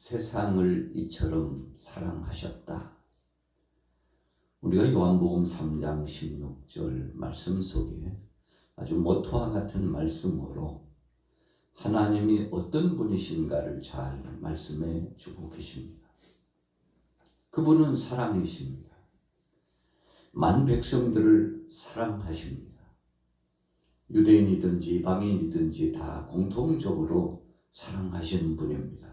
세상을 이처럼 사랑하셨다. 우리가 요한복음 3장 16절 말씀 속에 아주 모토와 같은 말씀으로 하나님이 어떤 분이신가를 잘 말씀해 주고 계십니다. 그분은 사랑이십니다. 만 백성들을 사랑하십니다. 유대인이든지 이방인이든지 다 공통적으로 사랑하시는 분입니다.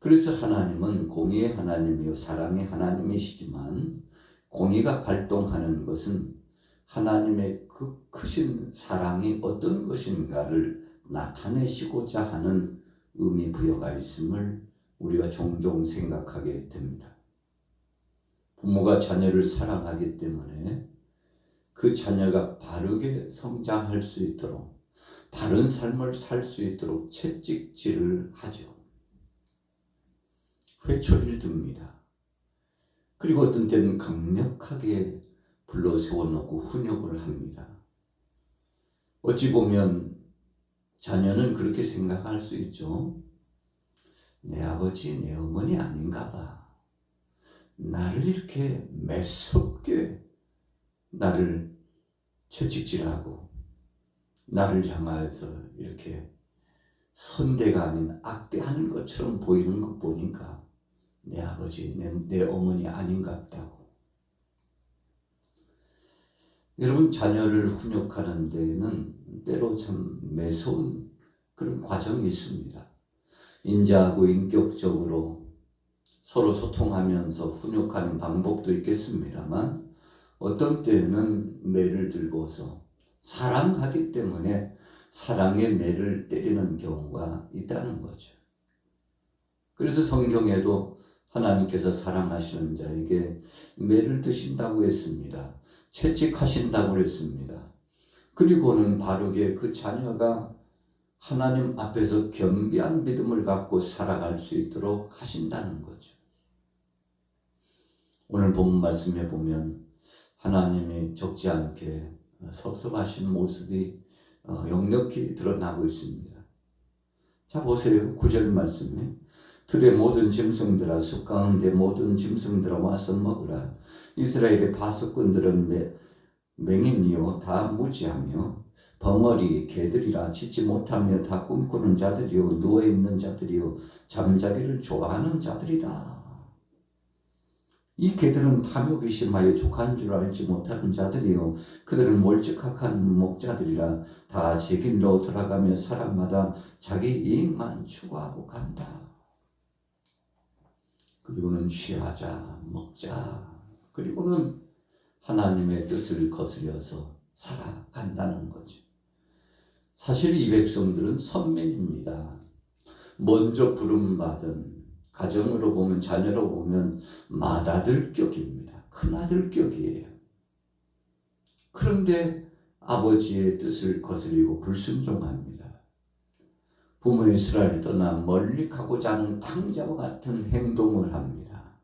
그래서 하나님은 공의의 하나님이요 사랑의 하나님이시지만 공의가 발동하는 것은 하나님의 그 크신 사랑이 어떤 것인가를 나타내시고자 하는 의미 부여가 있음을 우리가 종종 생각하게 됩니다. 부모가 자녀를 사랑하기 때문에 그 자녀가 바르게 성장할 수 있도록 바른 삶을 살 수 있도록 채찍질을 하죠. 회초리를 듭니다. 그리고 어떤 때는 강력하게 불러 세워놓고 훈육을 합니다. 어찌 보면 자녀는 그렇게 생각할 수 있죠. 내 아버지, 내 어머니 아닌가 봐. 나를 이렇게 매섭게 나를 채찍질하고 나를 향하여서 이렇게 선대가 아닌 악대하는 것처럼 보이는 것 보니까 내 아버지, 내 어머니 아닌갑다고. 여러분, 자녀를 훈육하는 데에는 때로 참 매서운 그런 과정이 있습니다. 인자하고 인격적으로 서로 소통하면서 훈육하는 방법도 있겠습니다만 어떤 때에는 매를 들고서 사랑하기 때문에 사랑의 매를 때리는 경우가 있다는 거죠. 그래서 성경에도 하나님께서 사랑하시는 자에게 매를 드신다고 했습니다. 채찍하신다고 했습니다. 그리고는 바르게 그 자녀가 하나님 앞에서 겸비한 믿음을 갖고 살아갈 수 있도록 하신다는 거죠. 오늘 본문 말씀에 보면 하나님이 적지 않게 섭섭하신 모습이 역력히 드러나고 있습니다. 자, 보세요. 9절 말씀에 들의 모든 짐승들아 숲 가운데 모든 짐승들아 와서 먹으라. 이스라엘의 파수꾼들은 맹인이요 다 무지하며 벙어리 개들이라 짖지 못하며 다 꿈꾸는 자들이요 누워있는 자들이요 잠자기를 좋아하는 자들이다. 이 개들은 탐욕이 심하여 족한 줄 알지 못하는 자들이요 그들은 몰직학한 목자들이라 다 제 길로 돌아가며 사람마다 자기 이익만 추구하고 간다. 그리고는 취하자 먹자 그리고는 하나님의 뜻을 거스려서 살아간다는 거죠. 사실 이 백성들은 선민입니다. 먼저 부름받은 가정으로 보면 자녀로 보면 맏아들격입니다. 큰아들격이에요. 그런데 아버지의 뜻을 거스리고 불순종합니다. 부모 이스라엘을 떠나 멀리 가고자 하는 탕자와 같은 행동을 합니다.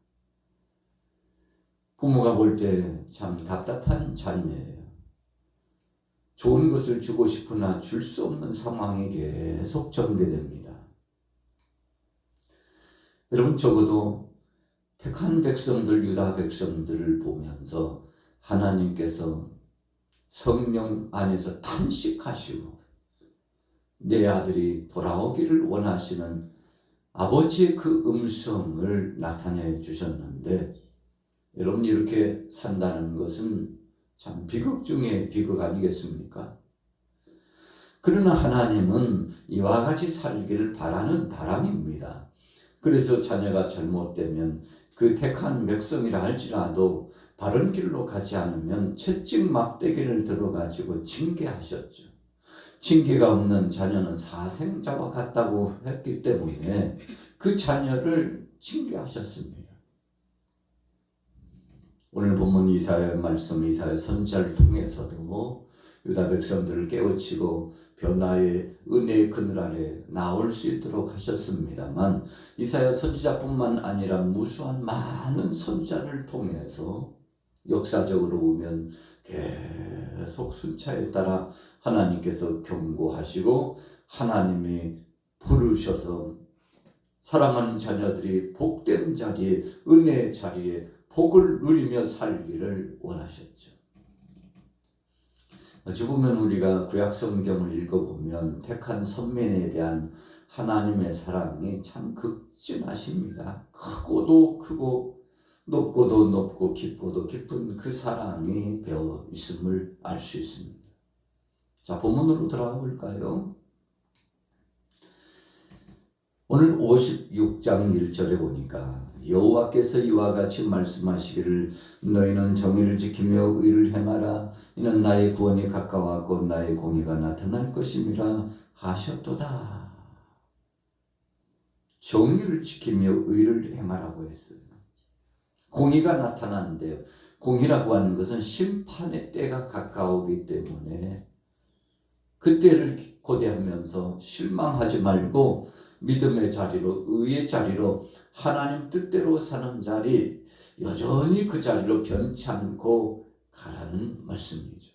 부모가 볼 때 참 답답한 자녀예요. 좋은 것을 주고 싶으나 줄 수 없는 상황이 계속 전개됩니다. 여러분, 적어도 택한 백성들, 유다 백성들을 보면서 하나님께서 성령 안에서 탄식하시고 내 아들이 돌아오기를 원하시는 아버지의 그 음성을 나타내 주셨는데 여러분, 이렇게 산다는 것은 참 비극 중에 비극 아니겠습니까? 그러나 하나님은 이와 같이 살기를 바라는 바람입니다. 그래서 자녀가 잘못되면 그 택한 백성이라 할지라도 바른 길로 가지 않으면 채찍 막대기를 들어가지고 징계하셨죠. 징계가 없는 자녀는 사생자와 같다고 했기 때문에 그 자녀를 징계하셨습니다. 오늘 본문 이사야의 말씀, 이사야 선지자를 통해서도 유다 백성들을 깨우치고 변화의 은혜의 그늘 아래 나올 수 있도록 하셨습니다만 이사야 선지자뿐만 아니라 무수한 많은 선지자를 통해서 역사적으로 보면 계속 순차에 따라 하나님께서 경고하시고 하나님이 부르셔서 사랑하는 자녀들이 복된 자리에, 은혜의 자리에 복을 누리며 살기를 원하셨죠. 어찌 보면 우리가 구약 성경을 읽어보면 택한 선민에 대한 하나님의 사랑이 참 극진하십니다. 크고도 크고 높고도 높고 깊고도 깊은 그 사랑이 배어 있음을 알 수 있습니다. 자, 본문으로 들어가 볼까요? 오늘 56장 1절에 보니까 여호와께서 이와 같이 말씀하시기를 너희는 정의를 지키며 의를 행하라. 이는 나의 구원이 가까웠고 나의 공의가 나타날 것임이라 하셨도다. 정의를 지키며 의를 행하라고 했어요. 공의가 나타나는데요. 공의라고 하는 것은 심판의 때가 가까우기 때문에 그 때를 고대하면서 실망하지 말고 믿음의 자리로, 의의 자리로, 하나님 뜻대로 사는 자리, 여전히 그 자리로 변치 않고 가라는 말씀이죠.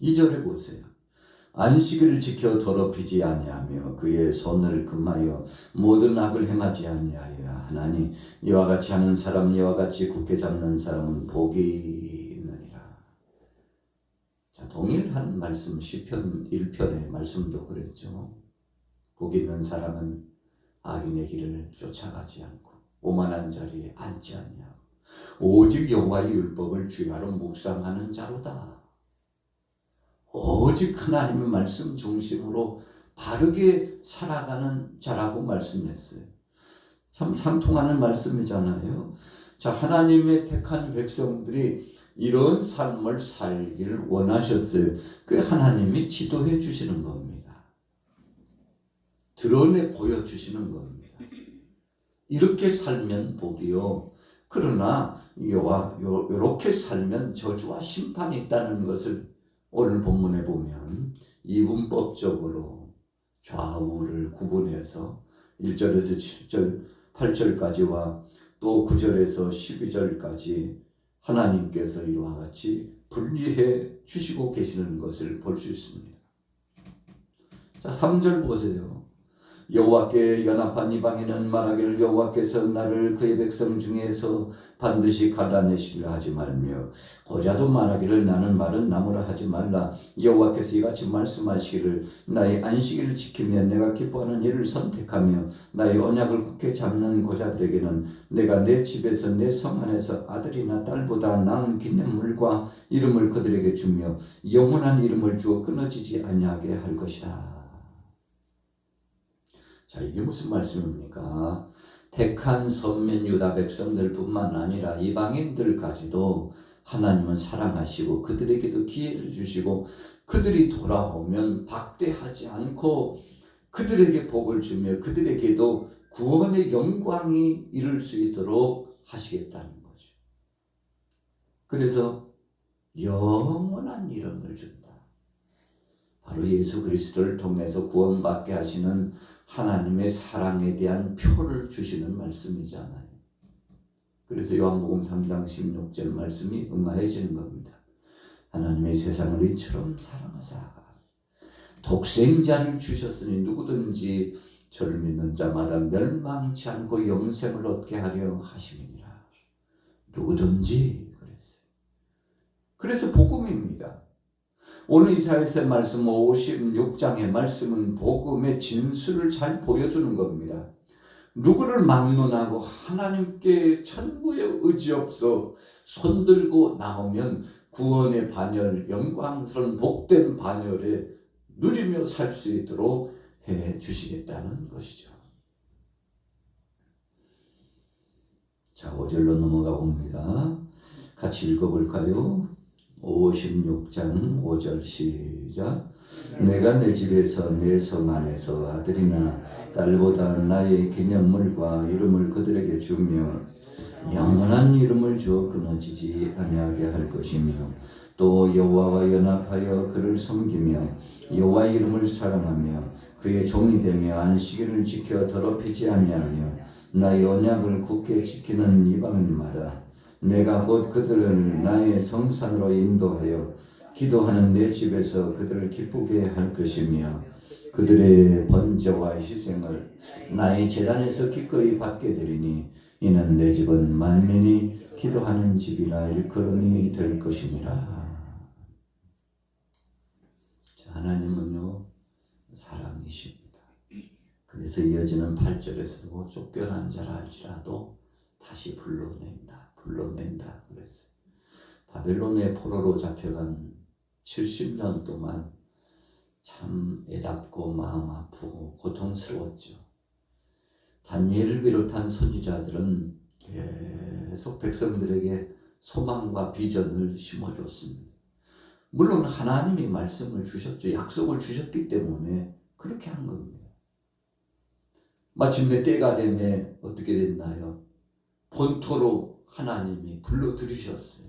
2절에 보세요. 안식일을 지켜 더럽히지 아니하며 그의 손을 금하여 모든 악을 행하지 아니하여야 하나니 이와 같이 하는 사람, 이와 같이 굳게 잡는 사람은 복이 있느니라. 자, 동일한 말씀, 시편 1편의 말씀도 그랬죠. 복 있는 사람은 악인의 길을 쫓아가지 않고 오만한 자리에 앉지 아니하고 오직 여호와의 율법을 주야로 묵상하는 자로다. 오직 하나님의 말씀 중심으로 바르게 살아가는 자라고 말씀했어요. 참 상통하는 말씀이잖아요. 자, 하나님의 택한 백성들이 이런 삶을 살기를 원하셨어요. 그 하나님이 지도해 주시는 겁니다. 드러내 보여주시는 겁니다. 이렇게 살면 복이요. 그러나 이렇게 살면 저주와 심판이 있다는 것을 오늘 본문에 보면 이분법적으로 좌우를 구분해서 1절에서 7절, 8절까지와 또 9절에서 12절까지 하나님께서 이와 같이 분리해 주시고 계시는 것을 볼 수 있습니다. 자, 3절 보세요. 여호와께 연합한 이방인은 말하기를 여호와께서 나를 그의 백성 중에서 반드시 갈라내시려 하지 말며 고자도 말하기를 나는 마른 나무라 하지 말라. 여호와께서 이같이 말씀하시기를 나의 안식일을 지키며 내가 기뻐하는 일을 선택하며 나의 언약을 굳게 잡는 고자들에게는 내가 내 집에서 내 성 안에서 아들이나 딸보다 나은 기념물과 이름을 그들에게 주며 영원한 이름을 주어 끊어지지 아니하게 할 것이다. 자, 이게 무슨 말씀입니까? 택한 선민 유다 백성들 뿐만 아니라 이방인들까지도 하나님은 사랑하시고 그들에게도 기회를 주시고 그들이 돌아오면 박대하지 않고 그들에게 복을 주며 그들에게도 구원의 영광이 이룰 수 있도록 하시겠다는 거죠. 그래서 영원한 이름을 준다. 바로 예수 그리스도를 통해서 구원받게 하시는 하나님의 사랑에 대한 표를 주시는 말씀이잖아요. 그래서 요한복음 3장 16절 말씀이 응하여지는 겁니다. 하나님의 세상을 이처럼 사랑하사 독생자를 주셨으니 누구든지 저를 믿는 자마다 멸망치 않고 영생을 얻게 하려 하심이니라. 누구든지 그랬어요. 그래서 복음입니다. 오늘 이사야서의 말씀 56장의 말씀은 복음의 진수를 잘 보여주는 겁니다. 누구를 막론하고 하나님께 천부의 의지 없어 손들고 나오면 구원의 반열, 영광스러운 복된 반열에 누리며 살 수 있도록 해 주시겠다는 것이죠. 자, 5절로 넘어가 봅니다. 같이 읽어볼까요? 56장 5절 시작. 내가 내 집에서 내 성 안에서 아들이나 딸보다 나의 기념물과 이름을 그들에게 주며 영원한 이름을 주어 끊어지지 아니하게 할 것이며 또 여호와와 연합하여 그를 섬기며 여호와 이름을 사랑하며 그의 종이 되며 안식일을 지켜 더럽히지 아니하며 나의 언약을 굳게 지키는 이방인마다 내가 곧 그들을 나의 성산으로 인도하여 기도하는 내 집에서 그들을 기쁘게 할 것이며 그들의 번제와 희생을 나의 제단에서 기꺼이 받게 되리니 이는 내 집은 만민이 기도하는 집이라 일컬음이 될 것이니라. 하나님은요 사랑이십니다. 그래서 이어지는 8절에서도 쫓겨난 자라 할지라도 다시 불러낸다 그랬어요. 바벨론의 포로로 잡혀간 70년 동안 참 애답고 마음 아프고 고통스러웠죠. 다니엘을 비롯한 선지자들은 계속 백성들에게 소망과 비전을 심어줬습니다. 물론 하나님이 말씀을 주셨죠. 약속을 주셨기 때문에 그렇게 한 겁니다. 마침내 때가 되면 어떻게 됐나요? 본토로 하나님이 불러들이셨어요.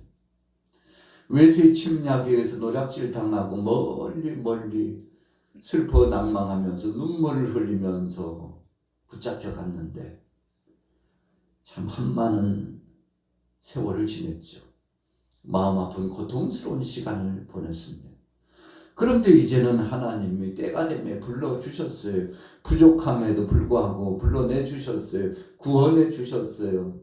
외세 침략에 의해서 노략질 당하고 멀리 슬퍼 낭망하면서 눈물을 흘리면서 붙잡혀 갔는데 참 한많은 세월을 지냈죠. 마음 아픈 고통스러운 시간을 보냈습니다. 그런데 이제는 하나님이 때가 되면 불러주셨어요. 부족함에도 불구하고 불러내 주셨어요. 구원해 주셨어요.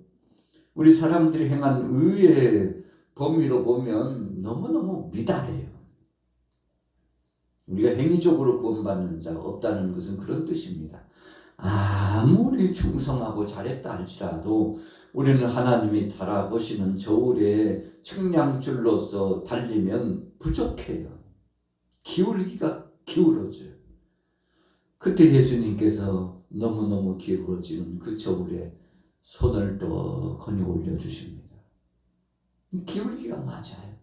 우리 사람들이 행한 의의 범위로 보면 너무너무 미달해요. 우리가 행위적으로 구원받는 자가 없다는 것은 그런 뜻입니다. 아무리 충성하고 잘했다 할지라도 우리는 하나님이 달아보시는 저울에 측량줄로서 달리면 부족해요. 기울기가 기울어져요. 그때 예수님께서 너무너무 기울어지는 그 저울에 손을 떡하니 올려주십니다. 기울기가 맞아요.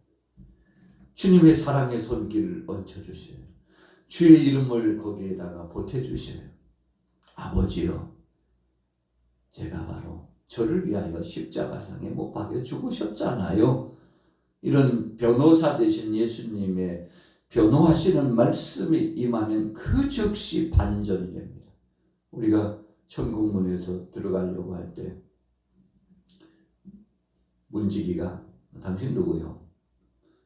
주님의 사랑의 손길을 얹혀주셔요. 주의 이름을 거기에다가 보태주셔요. 아버지여, 제가 바로 저를 위하여 십자가상에 못 박여 죽으셨잖아요. 이런 변호사 되신 예수님의 변호하시는 말씀이 임하면 그 즉시 반전이 됩니다. 우리가 천국문에서 들어가려고 할 때 문지기가 당신 누구요?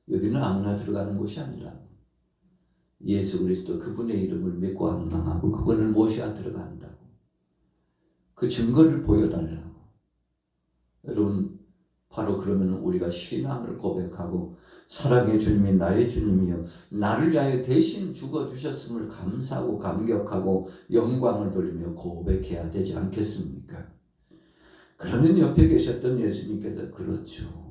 여기는 아무나 들어가는 곳이 아니라 예수 그리스도 그분의 이름을 믿고 앙망하고 그분을 모셔야 들어간다고. 그 증거를 보여달라고. 여러분 바로 그러면 우리가 신앙을 고백하고 사랑의 주님이 나의 주님이요 나를 위하여 대신 죽어주셨음을 감사하고 감격하고 영광을 돌리며 고백해야 되지 않겠습니까? 그러면 옆에 계셨던 예수님께서 그렇죠.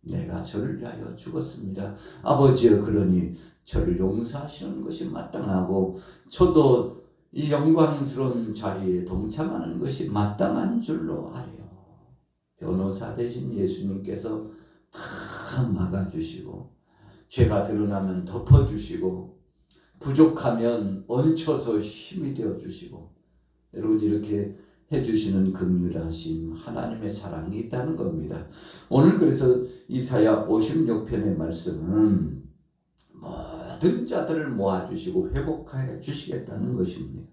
내가 저를 위하여 죽었습니다. 아버지여 그러니 저를 용서하시는 것이 마땅하고 저도 이 영광스러운 자리에 동참하는 것이 마땅한 줄로 아래요. 변호사 되신 예수님께서 다 막아주시고 죄가 드러나면 덮어주시고 부족하면 얹혀서 힘이 되어주시고 여러분 이렇게 해주시는 긍휼하심 하나님의 사랑이 있다는 겁니다. 오늘 그래서 이사야 56편의 말씀은 모든 자들을 모아주시고 회복해 주시겠다는 것입니다.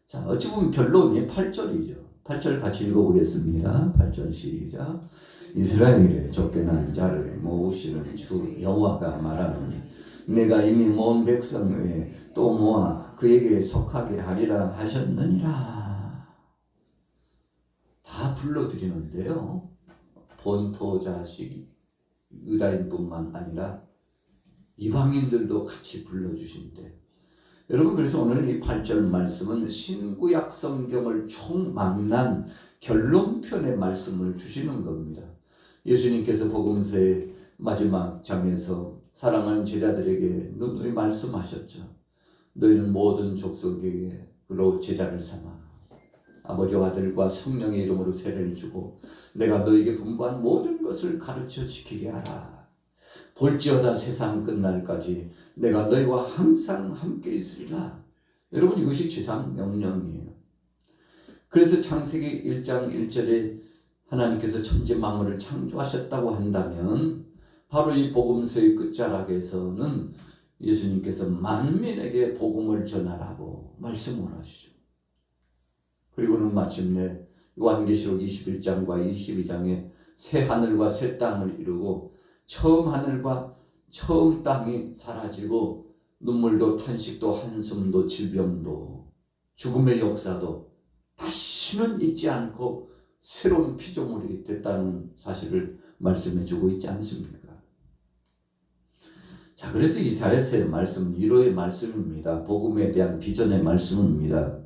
자, 어찌 보면 결론이 8절이죠. 8절 같이 읽어보겠습니다. 8절 시작. 이스라엘의 쫓겨난 자를 모으시는 주 여호와가 말하노니 내가 이미 모은 백성 외에 또 모아 그에게 속하게 하리라 하셨느니라. 다 불러드리는데요. 본토 자식 유다인뿐만 아니라 이방인들도 같이 불러주신대. 여러분 그래서 오늘 이 8절 말씀은 신구약 성경을 총망라한 결론편의 말씀을 주시는 겁니다. 예수님께서 복음서의 마지막 장에서 사랑하는 제자들에게 누누이 말씀하셨죠. 너희는 모든 족속에게로 제자를 삼아 아버지와 아들과 성령의 이름으로 세례를 주고 내가 너에게 분부한 모든 것을 가르쳐 지키게 하라. 볼지어다 세상 끝날까지 내가 너희와 항상 함께 있으리라. 여러분 이것이 지상 명령이에요. 그래서 창세기 1장 1절에 하나님께서 천지 만물을 창조하셨다고 한다면 바로 이 복음서의 끝자락에서는 예수님께서 만민에게 복음을 전하라고 말씀을 하시죠. 그리고는 마침내 요한계시록 21장과 22장에 새 하늘과 새 땅을 이루고 처음 하늘과 처음 땅이 사라지고 눈물도 탄식도 한숨도 질병도 죽음의 역사도 다시는 잊지 않고 새로운 피조물이 됐다는 사실을 말씀해 주고 있지 않습니까? 자, 그래서 이사야서의 말씀, 위로의 말씀입니다. 복음에 대한 비전의 말씀입니다.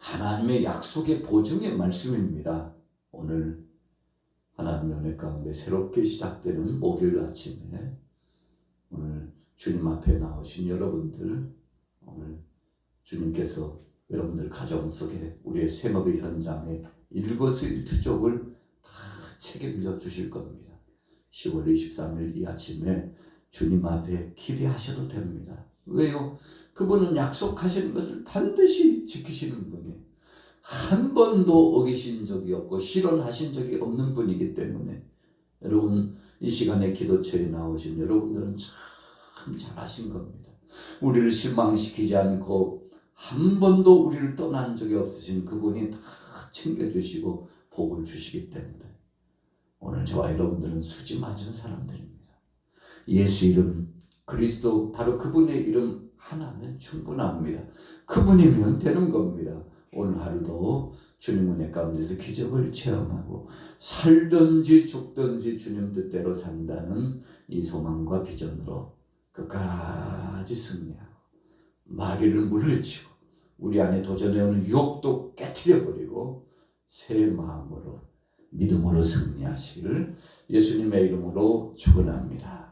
하나님의 약속의 보증의 말씀입니다. 오늘 하나님의 은혜 가운데 새롭게 시작되는 목요일 아침에 오늘 주님 앞에 나오신 여러분들, 오늘 주님께서 여러분들 가정 속에 우리의 생업의 현장에 일거수일투족을 다 책임져 주실 겁니다. 10월 23일 이 아침에 주님 앞에 기대하셔도 됩니다. 왜요? 그분은 약속하시는 것을 반드시 지키시는 분이에요. 한 번도 어기신 적이 없고 실언하신 적이 없는 분이기 때문에 여러분, 이 시간에 기도처에 나오신 여러분들은 참 잘하신 겁니다. 우리를 실망시키지 않고 한 번도 우리를 떠난 적이 없으신 그분이 다 챙겨주시고 복을 주시기 때문에 오늘 저와 여러분들은 수지 맞은 사람들입니다. 예수 이름, 그리스도, 바로 그분의 이름 하나면 충분합니다. 그분이면 되는 겁니다. 오늘 하루도 주님 은혜 가운데서 기적을 체험하고 살든지 죽든지 주님 뜻대로 산다는 이 소망과 비전으로 끝까지 승리하고 마귀를 물리치고 우리 안에 도전해오는 유혹도 깨트려버리고 새 마음으로 믿음으로 승리하시기를 예수님의 이름으로 축원합니다.